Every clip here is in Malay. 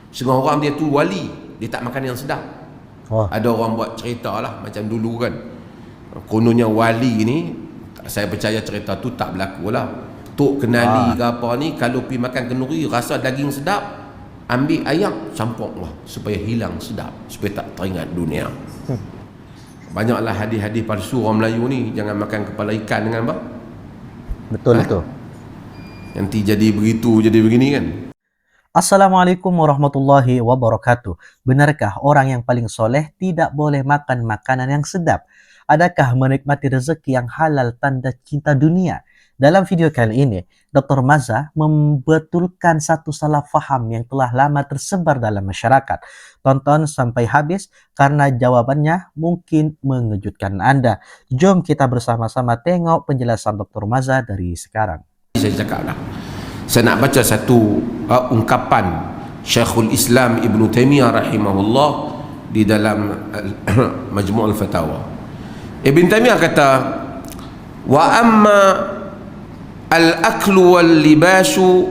Setengah orang dia tu wali, dia tak makan yang sedap. Ada orang buat cerita lah macam dulu kan, kononnya wali ni, saya percaya cerita tu tak berlaku lah. Tok kenali ke apa ni, kalau pergi makan kenduri rasa daging sedap, ambil ayam campur lah supaya hilang sedap, supaya tak teringat dunia. Banyaklah hadis-hadis palsu orang Melayu ni, jangan makan kepala ikan dengan apa? Betul itu. Nanti jadi begitu, jadi begini kan. Assalamualaikum warahmatullahi wabarakatuh. Benarkah orang yang paling soleh tidak boleh makan makanan yang sedap? Adakah menikmati rezeki yang halal tanda cinta dunia? Dalam video kali ini, Dr. Maza membetulkan satu salah faham yang telah lama tersebar dalam masyarakat. Tonton sampai habis karena jawabannya mungkin mengejutkan Anda. Jom kita bersama-sama tengok penjelasan Dr. Maza dari sekarang. Saya cakap lah, saya nak baca satu ungkapan Syekhul Islam Ibn Taymiyah rahimahullah di dalam Majmu' al-Fatawa. Ibn Taymiyah kata, wa amma al-aklu wal libasu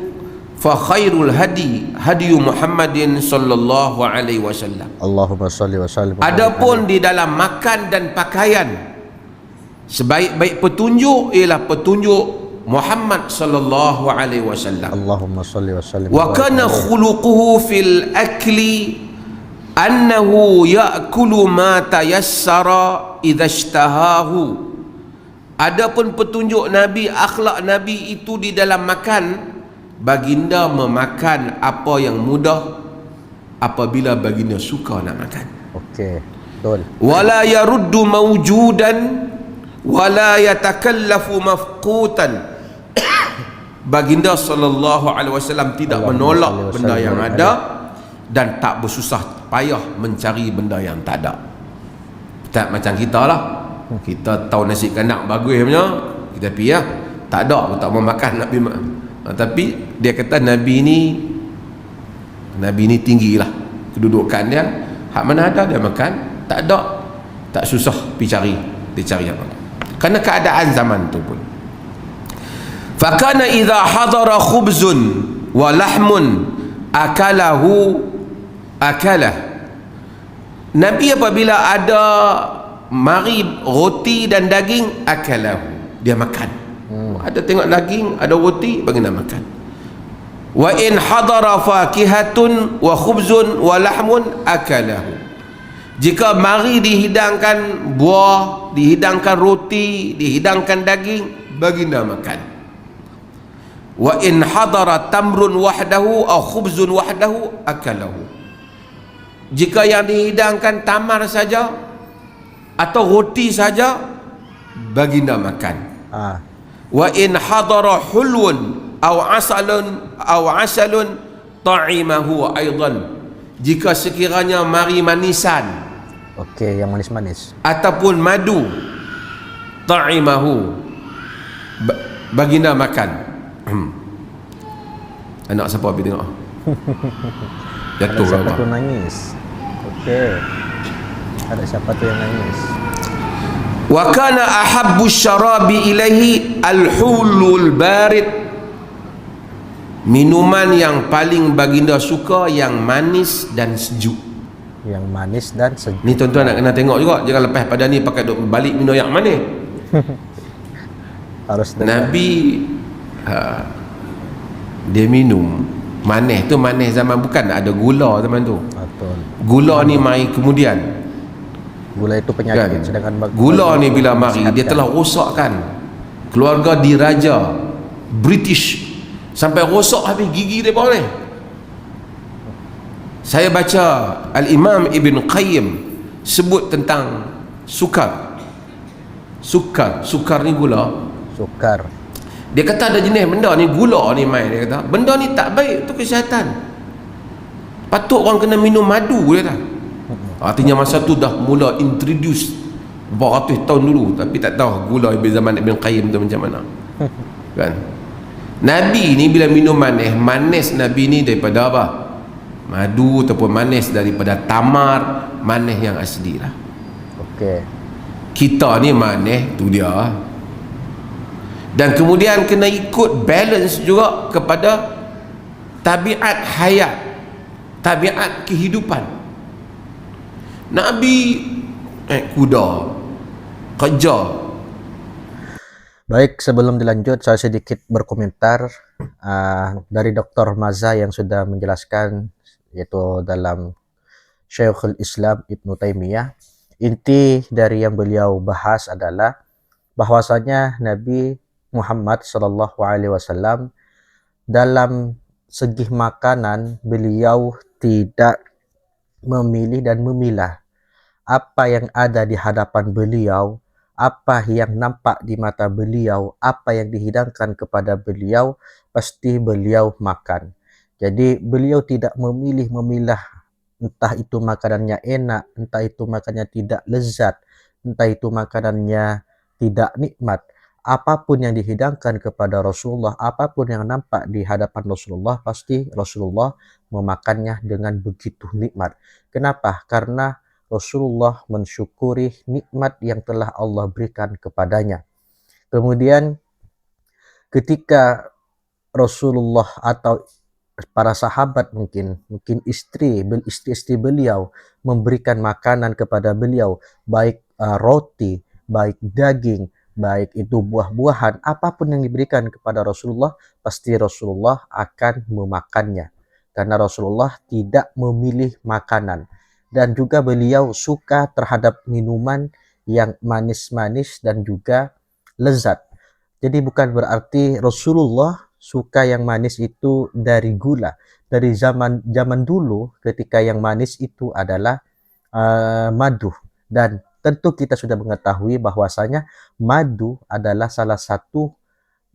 fa khairul hadi Muhammadin sallallahu alaihi wasallam. Allahumma salli wa sallim. Adapun di dalam makan dan pakaian, sebaik-baik petunjuk ialah petunjuk Muhammad sallallahu alaihi wasallam. Allahumma salli wa sallim. Wa kana khuluquhu fil akli annahu ya'kulu ma tayassara idza ishtahahu. Adapun petunjuk Nabi, akhlak Nabi itu di dalam makan, baginda memakan apa yang mudah apabila baginda suka nak makan. Okey, betul. Wala yaruddu mawjudan wala yatakallafu mafqutan. Baginda sallallahu alaihi wasallam tidak menolak benda yang ada dan tak bersusah payah mencari benda yang tak ada. Tak macam kita lah, kita tahu nasi kanak bagus punya, kita pergi lah. Tak ada, aku tak mau makan Nabi. Tapi dia kata Nabi ni tinggi lah kedudukan dia, hak mana ada dia makan, tak ada tak susah pergi cari, dia cari apa. Kerana keadaan zaman tu pun. Fakana idza hadara khubzun wa lahmun akalahu akalah. Nabi apabila ada mari roti dan daging, akalahu, dia makan. Ada tengok daging, ada roti, baginda makan. Wa in hadara fakihatun wa khubzun wa lahmun akalahu. Jika mari dihidangkan buah, dihidangkan roti, dihidangkan daging, baginda makan. Wa in hadara tamrun wahdahu aw khubzun wahdahu akalahu. Jika yang dihidangkan tamar saja atau roti saja, baginda makan. Wa in hadara hulwun aw asalun ta'imahu aidan. Jika sekiranya mari manisan, okey, yang manis-manis, ataupun madu, ta'imahu, baginda makan. Anak siapa pergi tengok? Jatuh ada siapa lah. tu nangis? Okey, ada siapa tu yang nangis? Wa kana ahabbu syarabi ilaihi al-hulul barid. Minuman yang paling baginda suka yang manis dan sejuk. Yang manis dan sejuk. Ni tuan-tuan nak kena tengok juga, jangan lepas pada ni pakai duk balik minum yang manis. Harus dengar. Nabi dia minum manis tu, manis zaman bukan ada gula zaman tu. Betul. Gula ni mai kemudian. Gula itu penyakit, Kan? sedangkan Gula ni bila mari, dia telah rosakkan keluarga diraja British sampai rosak habis gigi dia ni. Saya baca Al-Imam Ibn Qayyim sebut tentang sukar ni gula. Sukar. Dia kata ada jenis benda ni, gula ni mai, dia kata benda ni tak baik untuk kesihatan, patut orang kena minum madu, dia kata. Artinya masa tu dah mula introduce berapa ratus tahun dulu, tapi tak tahu gula zaman Ibn Qayyim tu macam mana. Kan? Nabi ni bila minum manis Nabi ni daripada apa? Madu ataupun manis daripada tamar, manis yang asli lah. Okey. Kita ni manis tu dia. Dan kemudian kena ikut balance juga kepada tabiat hayat, tabiat kehidupan. Nabi kuda, kerja. Baik, sebelum dilanjut, saya sedikit berkomentar dari Dr. Maza yang sudah menjelaskan, yaitu dalam Syekhul Islam Ibn Taimiyah. Inti dari yang beliau bahas adalah bahwasanya Nabi Muhammad SAW dalam segi makanan beliau tidak memilih dan memilah. Apa yang ada di hadapan beliau, apa yang nampak di mata beliau, apa yang dihidangkan kepada beliau, pasti beliau makan. Jadi beliau tidak memilih memilah, entah itu makanannya enak, entah itu makanannya tidak lezat, entah itu makanannya tidak nikmat. Apapun yang dihidangkan kepada Rasulullah, apapun yang nampak di hadapan Rasulullah, pasti Rasulullah memakannya dengan begitu nikmat. Kenapa? Karena Rasulullah mensyukuri nikmat yang telah Allah berikan kepadanya. Kemudian ketika Rasulullah atau para sahabat mungkin istri beliau memberikan makanan kepada beliau, baik roti, baik daging, baik itu buah-buahan, apapun yang diberikan kepada Rasulullah, pasti Rasulullah akan memakannya. Karena Rasulullah tidak memilih makanan. Dan juga beliau suka terhadap minuman yang manis-manis dan juga lezat. Jadi bukan berarti Rasulullah suka yang manis itu dari gula. Dari zaman dulu ketika yang manis itu adalah madu. Dan tentu kita sudah mengetahui bahwasanya madu adalah salah satu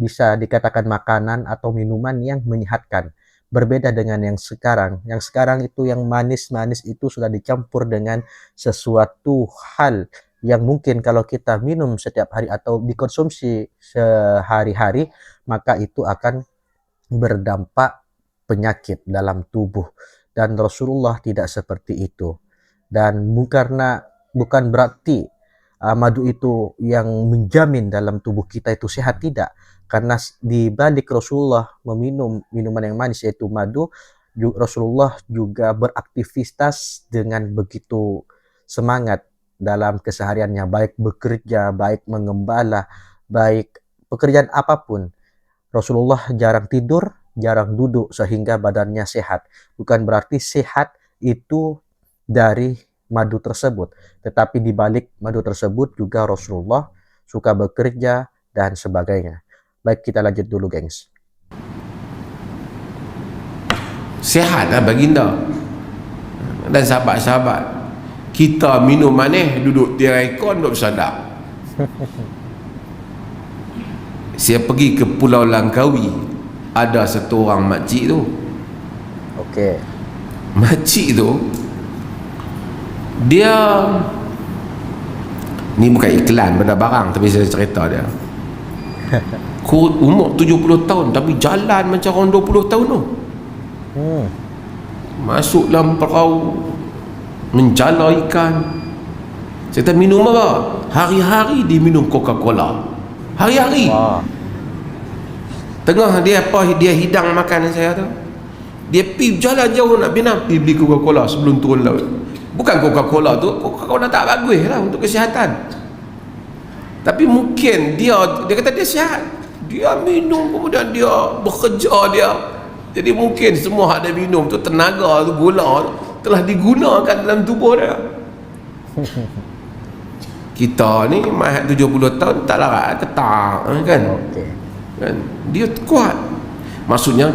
bisa dikatakan makanan atau minuman yang menyehatkan. Berbeda dengan yang sekarang. Yang sekarang itu yang manis-manis itu sudah dicampur dengan sesuatu hal yang mungkin kalau kita minum setiap hari atau dikonsumsi sehari-hari, maka itu akan berdampak penyakit dalam tubuh. Dan Rasulullah tidak seperti itu. Dan karena bukan berarti madu itu yang menjamin dalam tubuh kita itu sehat, tidak. Karena di balik Rasulullah meminum minuman yang manis yaitu madu, Rasulullah juga beraktivitas dengan begitu semangat dalam kesehariannya, baik bekerja, baik mengembala, baik pekerjaan apapun. Rasulullah jarang tidur, jarang duduk sehingga badannya sehat. Bukan berarti sehat itu dari madu tersebut, tetapi di balik madu tersebut juga Rasulullah suka bekerja dan sebagainya. Baik, kita lanjut dulu, gengs. Sehatlah baginda dan sahabat-sahabat. Kita minum manis, duduk tirai kon, duduk bersadap. Saya pergi ke Pulau Langkawi, ada satu orang makcik tu. Okey. Makcik tu, dia ni bukan iklan benda barang, tapi saya cerita dia. Umur 70 tahun tapi jalan macam orang 20 tahun tu. Masuk dalam perahu, menjala ikan. Saya kata, minum apa? Hari-hari dia minum Coca-Cola. Hari-hari. Tengah dia hidang makanan saya tu, dia pergi jalan jauh nak pergi beli Coca-Cola sebelum turun laut. Bukan Coca-Cola tu, Coca-Cola tak bagus lah untuk kesihatan. Tapi mungkin dia kata dia sihat. Dia minum, kemudian dia bekerja dia. Jadi mungkin semua ada minum tu, tenaga tu, gula telah digunakan dalam tubuh dia. Kita ni mahal 70 tahun tak larat ketak kan. Kan? Dia kuat. Maksudnya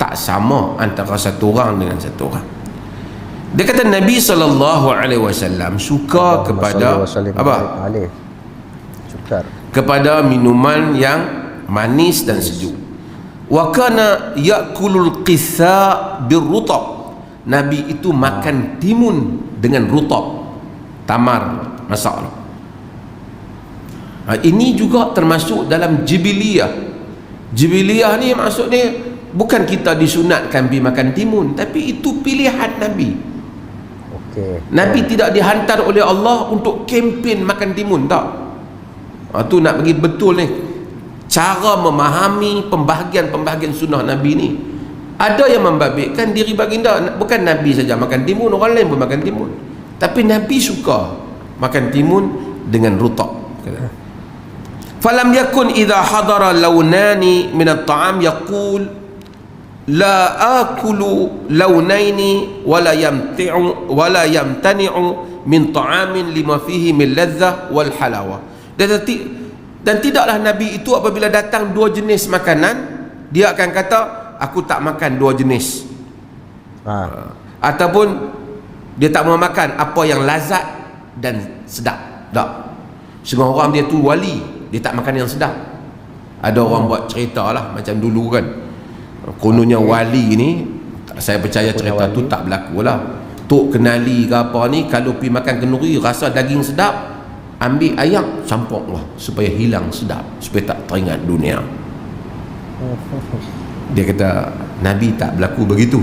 tak sama antara satu orang dengan satu orang. Dia kata Nabi SAW suka kepada apa? Kepada minuman yang manis dan sejuk. Wa kana ya'kulul qitha birrutab. Nabi itu makan timun dengan rutab, tamar masak. Ini juga termasuk dalam jibiliyah. Jibiliyah ni maksudnya bukan kita disunatkan pergi makan timun, tapi itu pilihan Nabi. Nabi tidak dihantar oleh Allah untuk kempen makan timun, tak. Tu nak bagi betul ni cara memahami pembahagian-pembahagian sunnah Nabi ni. Ada yang membabitkan diri baginda, bukan Nabi saja makan timun, orang lain pun makan timun, tapi Nabi suka makan timun dengan rutab. Falam yakun idza hadara lawnani min at-ta'am yaqul la akulu lawnaini wala yamtani'u min ta'amin lima fihi min ladzah wal halawa. Dan tidaklah Nabi itu apabila datang dua jenis makanan, dia akan kata aku tak makan dua jenis. Ataupun dia tak mau makan apa yang lazat dan sedap. Tak. Semua orang dia tu wali, dia tak makan yang sedap. Ada orang buat cerita lah macam dulu kan, kononnya wali ni, saya percaya cerita tu tak berlaku lah. Tok kenali ke apa ni, kalau pergi makan kenduri rasa daging sedap, ambil ayam campur lah supaya hilang sedap, supaya tak teringat dunia. Dia kata Nabi tak berlaku begitu.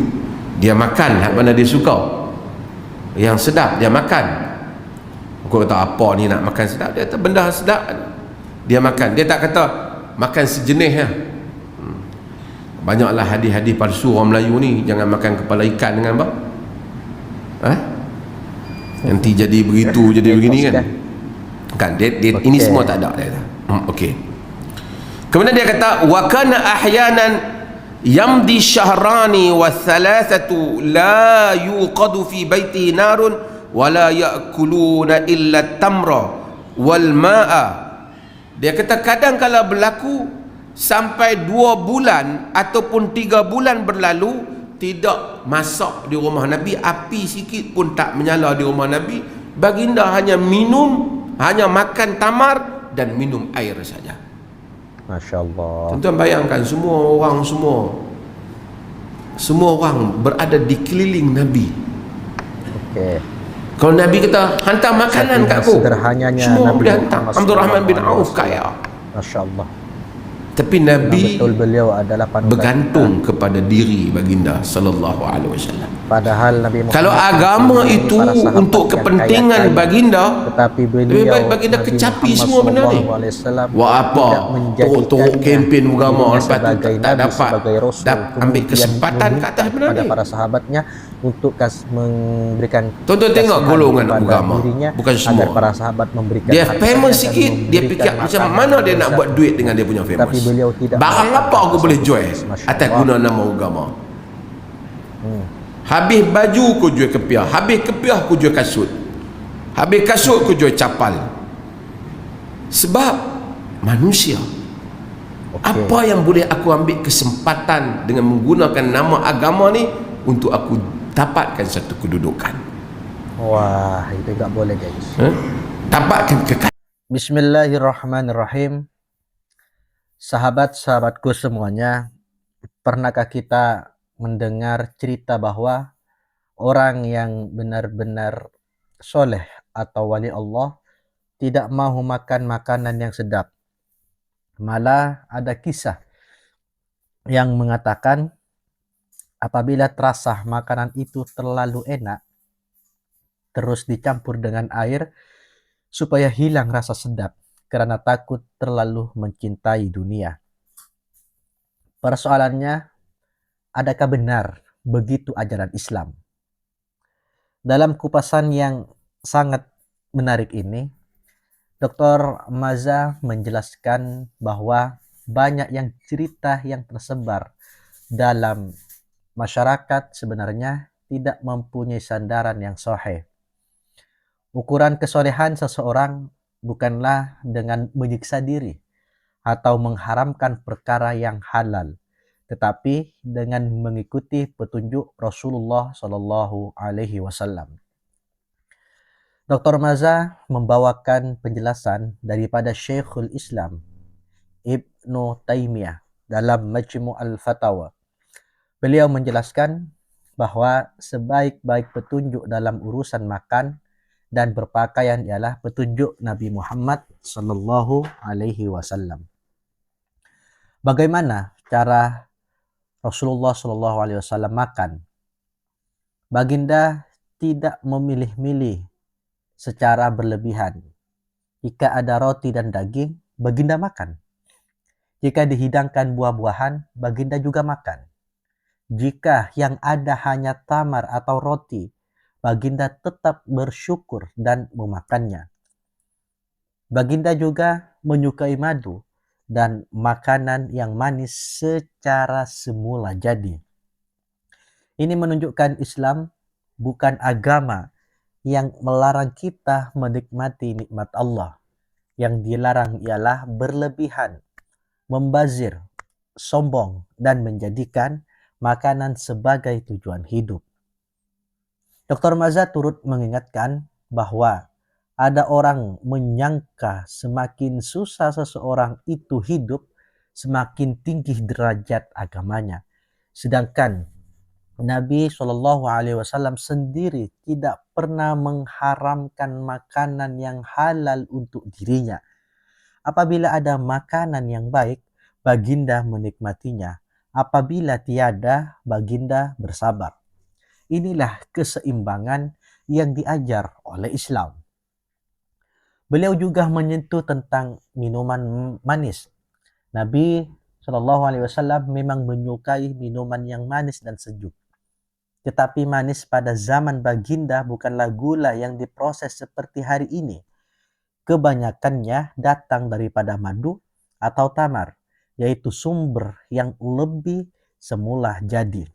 Dia makan hak mana dia suka, yang sedap dia makan. Aku kata apa ni nak makan sedap? Dia kata benda sedap dia makan. Dia tak kata makan sejenis ya. Banyaklah hadis-hadis palsu orang Melayu ni, jangan makan kepala ikan dengan apa? Nanti jadi begitu, jadi begini kan. Kan dia ini semua tak ada dia kata. Okey. Kemudian dia kata wa kana ahyanan yamdi syahrani wa thalathatu la yuqadu fi baitihi narun wa la ya'kuluna illa tamra wal ma'a. Dia kata kadang kala berlaku sampai 2 bulan ataupun 3 bulan berlalu tidak masak di rumah Nabi, api sikit pun tak menyala di rumah Nabi. Baginda hanya minum, hanya makan tamar dan minum air saja. Masya Allah. Tuan-tuan bayangkan semua orang berada di keliling Nabi. Okey. Kalau Nabi kata hantar makanan kat aku, semua Nabi hantar. Abdul Rahman bin Auf kaya. Masya Allah. Tapi Nabi betul beliau adalah bergantung kepada diri baginda sallallahu alaihi wasallam. Padahal Nabi Muhammad, kalau agama itu untuk kepentingan baginda, tetapi beliau, lebih baik baginda kecapi semua benda ni. Wah apa? Teruk kempen agama, lepas tu tak dapat ambil kesempatan ke atas benda ni. Para sahabatnya untuk memberikan, tuan-tuan tengok golongan agama, bukan semua. Para sahabat memberikan, dia famous sikit, dia fikir macam mana dia nak buat duit dengan dia punya famous. Tapi beliau tidak. Barang apa aku boleh jual atas guna nama agama? Habis baju aku jual kepiah, habis kepiah aku jual kasut, habis kasut aku jual capal. Sebab manusia, apa yang boleh aku ambil kesempatan dengan menggunakan nama agama ni untuk aku dapatkan satu kedudukan. Wah, itu tak boleh guys. Dapatkan kekayaan. Bismillahirrahmanirrahim. Sahabat-sahabatku semuanya, pernahkah kita mendengar cerita bahwa orang yang benar-benar soleh atau wali Allah tidak mahu makan makanan yang sedap? Malah ada kisah yang mengatakan apabila terasa makanan itu terlalu enak, terus dicampur dengan air supaya hilang rasa sedap karena takut terlalu mencintai dunia. Persoalannya, adakah benar begitu ajaran Islam? Dalam kupasan yang sangat menarik ini, Dr. Maza menjelaskan bahwa banyak yang cerita yang tersebar dalam masyarakat sebenarnya tidak mempunyai sandaran yang sahih. Ukuran kesolehan seseorang bukanlah dengan menyiksa diri atau mengharamkan perkara yang halal, tetapi dengan mengikuti petunjuk Rasulullah Shallallahu Alaihi Wasallam. Dr. Maza membawakan penjelasan daripada Syekhul Islam Ibnu Taimiyah dalam Majmu' al-Fatawa. Beliau menjelaskan bahwa sebaik-baik petunjuk dalam urusan makan dan berpakaian ialah petunjuk Nabi Muhammad Sallallahu Alaihi Wasallam. Bagaimana cara Rasulullah Sallallahu Alaihi Wasallam makan? Baginda tidak memilih-milih secara berlebihan. Jika ada roti dan daging, baginda makan. Jika dihidangkan buah-buahan, baginda juga makan. Jika yang ada hanya tamar atau roti, baginda tetap bersyukur dan memakannya. Baginda juga menyukai madu dan makanan yang manis secara semula jadi. Ini menunjukkan Islam bukan agama yang melarang kita menikmati nikmat Allah. Yang dilarang ialah berlebihan, membazir, sombong, dan menjadikan makanan sebagai tujuan hidup. Dr. Maza turut mengingatkan bahwa ada orang menyangka semakin susah seseorang itu hidup, semakin tinggi derajat agamanya. Sedangkan Nabi Shallallahu Alaihi Wasallam sendiri tidak pernah mengharamkan makanan yang halal untuk dirinya. Apabila ada makanan yang baik, baginda menikmatinya. Apabila tiada, baginda bersabar. Inilah keseimbangan yang diajar oleh Islam. Beliau juga menyentuh tentang minuman manis. Nabi Shallallahu Alaihi Wasallam memang menyukai minuman yang manis dan sejuk. Tetapi manis pada zaman baginda bukanlah gula yang diproses seperti hari ini. Kebanyakannya datang daripada madu atau tamar, yaitu sumber yang lebih semula jadi.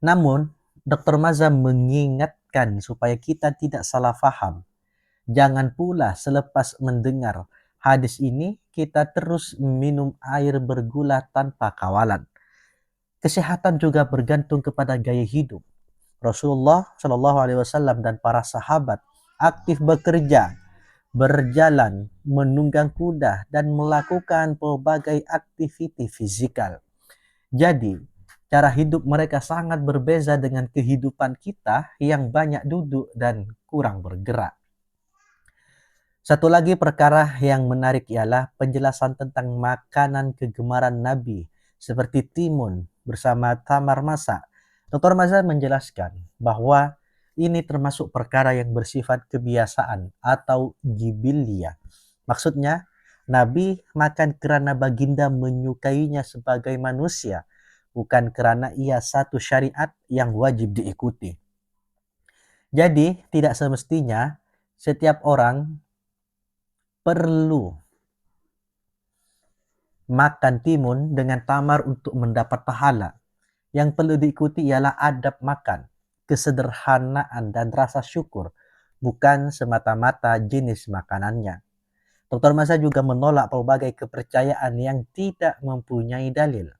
Namun, Dr. Maza mengingatkan supaya kita tidak salah faham. Jangan pula selepas mendengar hadis ini, kita terus minum air bergula tanpa kawalan. Kesehatan juga bergantung kepada gaya hidup. Rasulullah Shallallahu Alaihi Wasallam dan para sahabat aktif bekerja, berjalan, menunggang kuda, dan melakukan berbagai aktiviti fisikal. Jadi, cara hidup mereka sangat berbeza dengan kehidupan kita yang banyak duduk dan kurang bergerak. Satu lagi perkara yang menarik ialah penjelasan tentang makanan kegemaran Nabi seperti timun bersama tamar masak. Dr. Mazhar menjelaskan bahwa ini termasuk perkara yang bersifat kebiasaan atau jibiliyah. Maksudnya, Nabi makan kerana baginda menyukainya sebagai manusia, bukan kerana ia satu syariat yang wajib diikuti. Jadi, tidak semestinya setiap orang perlu makan timun dengan tamar untuk mendapat pahala. Yang perlu diikuti ialah adab makan, kesederhanaan dan rasa syukur, bukan semata-mata jenis makanannya. Dr. Masa juga menolak pelbagai kepercayaan yang tidak mempunyai dalil,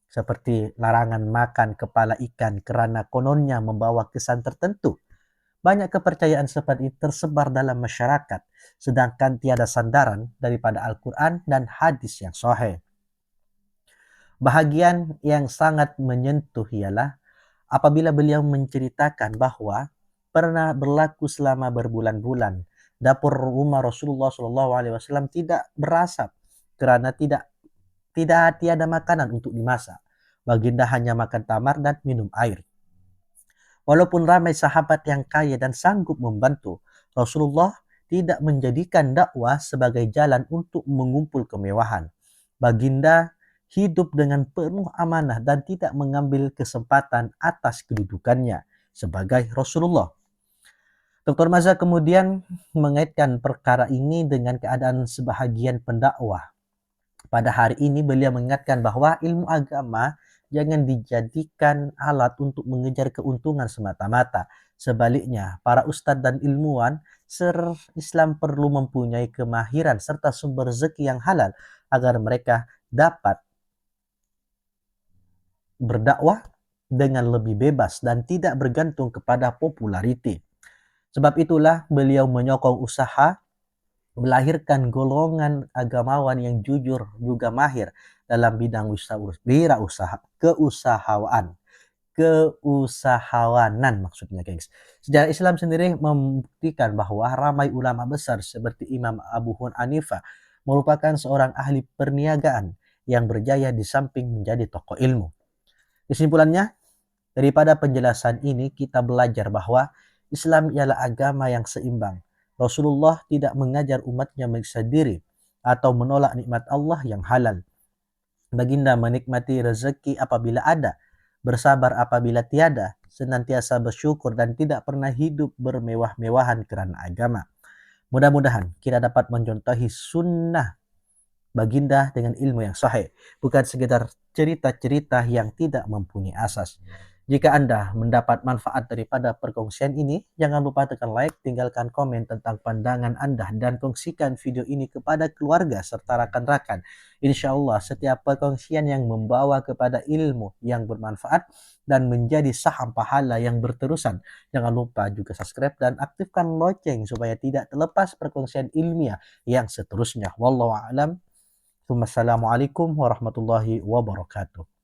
seperti larangan makan kepala ikan kerana kononnya membawa kesan tertentu. Banyak kepercayaan seperti ini tersebar dalam masyarakat, sedangkan tiada sandaran daripada Al-Quran dan hadis yang sahih. Bahagian yang sangat menyentuh ialah apabila beliau menceritakan bahwa pernah berlaku selama berbulan-bulan dapur rumah Rasulullah SAW tidak berasap kerana tiada makanan untuk dimasak. Baginda hanya makan tamar dan minum air. Walaupun ramai sahabat yang kaya dan sanggup membantu, Rasulullah tidak menjadikan dakwah sebagai jalan untuk mengumpul kemewahan. Baginda hidup dengan penuh amanah dan tidak mengambil kesempatan atas kedudukannya sebagai Rasulullah. Dr. Maza kemudian mengaitkan perkara ini dengan keadaan sebahagian pendakwah. Pada hari ini beliau mengingatkan bahwa ilmu agama jangan dijadikan alat untuk mengejar keuntungan semata-mata. Sebaliknya, para ustadz dan ilmuwan Islam perlu mempunyai kemahiran serta sumber rezeki yang halal agar mereka dapat berdakwah dengan lebih bebas dan tidak bergantung kepada populariti. Sebab itulah beliau menyokong usaha melahirkan golongan agamawan yang jujur juga mahir dalam bidang keusahawanan maksudnya guys. Sejarah Islam sendiri membuktikan bahwa ramai ulama besar seperti Imam Abu Hanifah merupakan seorang ahli perniagaan yang berjaya di samping menjadi tokoh ilmu. Kesimpulannya, daripada penjelasan ini kita belajar bahwa Islam ialah agama yang seimbang. Rasulullah tidak mengajar umatnya menyiksa diri atau menolak nikmat Allah yang halal. Baginda menikmati rezeki apabila ada, bersabar apabila tiada, senantiasa bersyukur dan tidak pernah hidup bermewah-mewahan kerana agama. Mudah-mudahan kita dapat mencontohi sunnah baginda dengan ilmu yang sahih, bukan sekedar cerita-cerita yang tidak mempunyai asas. Jika anda mendapat manfaat daripada perkongsian ini, jangan lupa tekan like, tinggalkan komen tentang pandangan anda dan kongsikan video ini kepada keluarga serta rakan-rakan. InsyaAllah setiap perkongsian yang membawa kepada ilmu yang bermanfaat dan menjadi saham pahala yang berterusan. Jangan lupa juga subscribe dan aktifkan loceng supaya tidak terlepas perkongsian ilmiah yang seterusnya. Wallahu a'lam. Assalamualaikum warahmatullahi wabarakatuh.